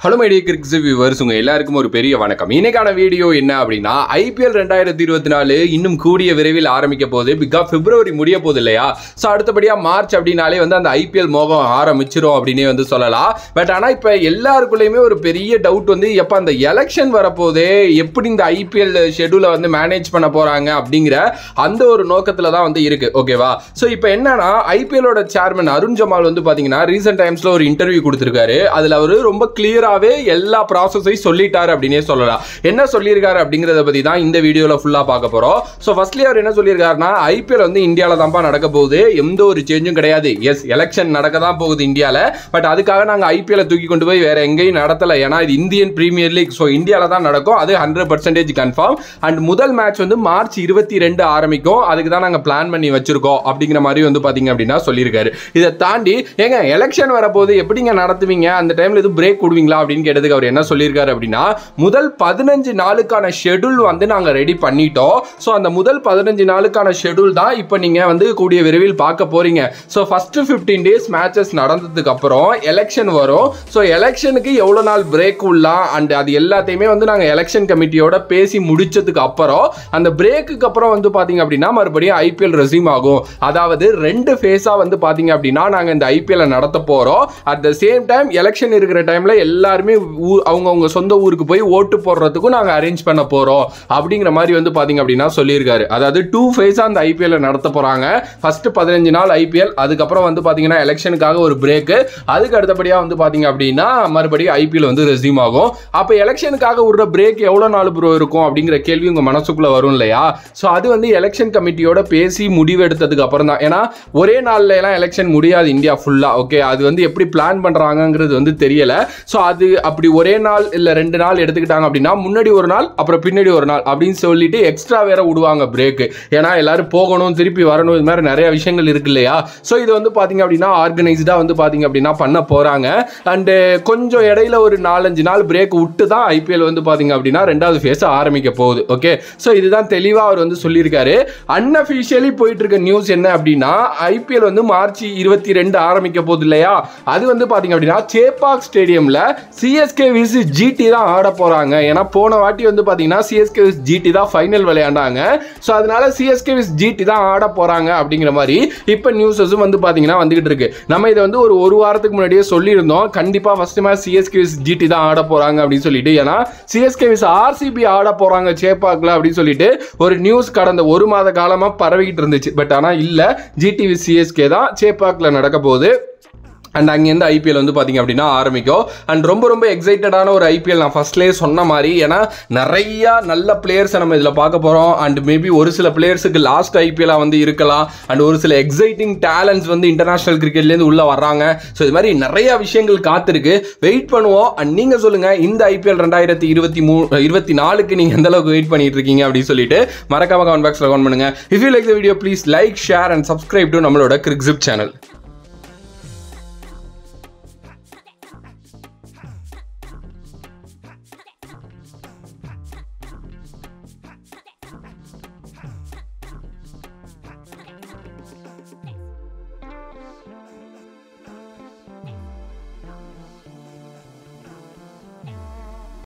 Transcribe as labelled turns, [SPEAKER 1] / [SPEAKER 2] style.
[SPEAKER 1] Hello my dear கிரிக்ஸ் viewers, உங்கள் எல்லாருக்கும் ஒரு பெரிய வணக்கம். இன்னைக்கான வீடியோ என்ன அப்படின்னா, IPL 2024 இன்னும் கூடிய விரைவில் ஆரம்பிக்க போகுது. பிப்ரவரி முடிய போகுது இல்லையா? ஸோ அடுத்தபடியாக மார்ச் அப்படின்னாலே அந்த IPL மோகம் ஆரம்பிச்சிரும் அப்படின்னே சொல்லலாம். பட் ஆனால் இப்போ எல்லாருக்குள்ளேயுமே ஒரு பெரிய டவுட் எப்போ அந்த எலெக்ஷன் வரப்போதே, எப்படி இந்த IPL ஷெடியூலை மேனேஜ் பண்ண போகிறாங்க அப்படிங்கிற அந்த ஒரு நோக்கத்தில் தான் இருக்கு. ஓகேவா? ஸோ இப்போ என்னன்னா, IPLோட சேர்மன் அருண் ஜமால் பார்த்தீங்கன்னா ரீசெண்ட் டைம்ஸில் ஒரு இன்டர்வியூ கொடுத்துருக்காரு. அதில் அவர் ரொம்ப கிளியர் எல்லா ப்ராசஸையும் சொல்லிட்டாரு அப்படினே சொல்லலாம். என்ன சொல்லியிருக்காரு அப்படிங்கறத பத்தி தான் இந்த வீடியோல ஃபுல்லா பார்க்க போறோம். சோ ஃபர்ஸ்ட்லி அவர் என்ன சொல்லியிருக்காருன்னா, IPL இந்தியால தான்ப்பா நடக்க போகுது, எந்த ஒரு சேஞ்சும் கிடையாது. எஸ், எலெக்ஷன் நடக்க தான் போகுது இந்தியால. பட் அதுக்காக நாங்க IPL தூக்கி கொண்டு போய் வேற எங்கேயும் நடத்தல. ஏன்னா இது இந்தியன் பிரீமியர் லீக். ஸோ இந்தியால தான் நடக்கும், அது 100% கன்ஃபார்ம். அண்ட் முதல் மேட்ச் மார்ச் 22 ஆரம்பிக்கும். அதுக்கு தான் நாங்க பிளான் பண்ணி வச்சிருக்கோம் அப்படிங்கிற மாதிரி பாத்தீங்க அப்படின்னா சொல்லியிருக்காரு. இதை தாண்டி ஏங்க எலெக்ஷன் வரப்போது எப்படிங்க நடத்துவீங்க, அந்த டைம்ல எதுவும் பிரேக் கொடுவீங்களா அப்படின்னு கேட்டதுக்கு அவர் என்ன சொல்லியிருக்காரு அப்படின்னா, முதல் 15 நாளுக்கான ஷெட்யூல் நாங்க ரெடி பண்ணிட்டோம். சோ அந்த முதல் 15 நாளுக்கான ஷெட்யூல் தான் இப்போ நீங்க கூடிய விரைவில் பார்க்க போறீங்க. சோ ஃபர்ஸ்ட் 15 டேஸ் மேட்சஸ் நடந்ததுக்கு அப்புறம் எலெக்ஷன் வரும். சோ எலெக்ஷனுக்கு எவ்வளவு நாள் பிரேக் உள்ளலாம் அண்ட் அது எல்லாத்தையுமே நாங்க எலெக்ஷன் கமிட்டியோட பேசி முடிச்சதுக்கு அப்புறம் அந்த பிரேக்குக்கு அப்புறம் பாத்தீங்க அப்படின்னா மறுபடியும் IPL ரெஸ்யூம் ஆகும். அதாவது ரெண்டு ஃபேஸா பாத்தீங்க அப்படின்னா நாங்க இந்த IPL நடத்த போறோம். At the same time election இருக்கிற டைம்ல எல்லாருமே அவங்க சொந்த ஊருக்கு போய் ஓட்டு போடுறதுக்கும் நாங்க அரேஞ்ச் பண்ண போறோம் அப்படிங்கிற மாதிரி பாத்தீங்க அப்படின்னா சொல்லியிருக்காரு. அதாவது 2 ஃபேஸா அந்த IPL நடத்த போறாங்க. ஃபர்ஸ்ட் 15 நாள் IPL, அதுக்கப்புறம் பாத்தீங்கன்னா எலெக்ஷனுக்காக ஒரு பிரேக், அதுக்கு அடுத்தபடியா பாத்தீங்க அப்படின்னா மறுபடியும் IPL ரெஸ்யூம் ஆகும். அப்ப எலெக்ஷனுக்காக ஒரு பிரேக் எவ்வளவு நாள் ப்ரோ இருக்கும் அப்படிங்கிற கேள்வி உங்க மனசுக்குள்ள வரும் இல்லையா? சோ அது எலெக்ஷன் கமிட்டியோட பேசி முடிவெடுத்ததுக்கு அப்புறம் தான். ஏன்னா ஒரே நாள்ல எல்லாம் எலெக்ஷன் முடியாது இந்தியா ஃபுல்லா. ஓகே, அது எப்படி பிளான் பண்றாங்கிறது தெரியல. சோ அது அப்படி ஒரே நாள் இல்ல 2 நாள் எடுத்துக்கிட்டாங்க அப்படின்னா முன்னாடி ஒரு நாள் அப்புறம் பின்னாடி ஒரு நாள் அப்படின்னு சொல்லிட்டு எக்ஸ்ட்ரா வேற விடுவாங்க பிரேக். ஏன்னா எல்லாரும் போகணும் திருப்பி வரணும், இது மாதிரி நிறைய விஷயங்கள் இருக்கு இல்லையா? ஸோ இது பாத்தீங்க அப்படின்னா ஆர்கனைஸ்டா பாத்தீங்க அப்படின்னா பண்ண போறாங்க. அண்ட் கொஞ்சம் இடையில ஒரு 4-5 நாள் பிரேக் விட்டு தான் IPL பாத்தீங்க அப்படின்னா ரெண்டாவது ஃபேஸ் ஆரம்பிக்க போகுது. ஓகே, ஸோ இதுதான் தெளிவா அவர் சொல்லியிருக்காரு. அன்அஃபிஷியலி போயிட்டு இருக்க நியூஸ் என்ன அப்படின்னா, IPL மார்ச் 22 ஆரம்பிக்க போகுது இல்லையா? அது பாத்தீங்க அப்படின்னா சேப்பாக் ஸ்டேடியம்ல CSK vs GT தான் ஆட போறாங்க. ஏன்னா போன வாட்டி பாத்தீங்கன்னா CSK vs GT தான் ஃபைனல் விளையாண்டாங்க. சோ அதனால CSK vs GT தான் ஆட போறாங்க அப்படிங்கிற மாதிரி இப்ப நியூஸஸும் பாத்தீங்கன்னா வந்துகிட்டு இருக்கு. நம்ம இதை ஒரு வாரத்துக்கு முன்னாடியே சொல்லியிருந்தோம், கண்டிப்பா first match CSK vs GT தான் ஆட போறாங்க அப்படின்னு சொல்லிட்டு. ஏன்னா CSK vs RCB ஆட போறாங்க சேப்பாக்ல அப்படின்னு சொல்லிட்டு ஒரு நியூஸ் கடந்த ஒரு மாத காலமா பரவிக்கிட்டு இருந்துச்சு. பட் ஆனா இல்ல, GT vs CSK தான் சேப்பாக்ல நடக்க போகுது. அண்ட் அங்கேருந்து IPL பார்த்தீங்க அப்படின்னா ஆரம்பிக்கும். அண்ட் ரொம்ப ரொம்ப எக்ஸைட்டடான ஒரு IPL நான் ஃபர்ஸ்ட்லேயே சொன்ன மாதிரி. ஏன்னா நிறையா நல்ல பிளேயர்ஸை நம்ம இதில் பார்க்க போகிறோம். அண்ட் மேபி ஒரு சில பிளேயர்ஸுக்கு லாஸ்ட் IPL இருக்கலாம். அண்ட் ஒரு சில எக்ஸைட்டிங் டேலண்ட்ஸ் இன்டர்நேஷனல் கிரிக்கெட்லேருந்து உள்ளே வர்றாங்க. ஸோ இது மாதிரி நிறையா விஷயங்கள் காத்திருக்கு, வெயிட் பண்ணுவோம். அண்ட் நீங்கள் சொல்லுங்கள், இந்த IPL 2024க்கு நீங்கள் எந்த அளவுக்கு வெயிட் பண்ணிட்டு இருக்கீங்க அப்படின்னு சொல்லிட்டு மறக்காம கமெண்ட் பாக்ஸில் கமெண்ட் பண்ணுங்க. If you like the video please like, share and subscribe to நம்மளோட கிரிக்ஸிப் சேனல்.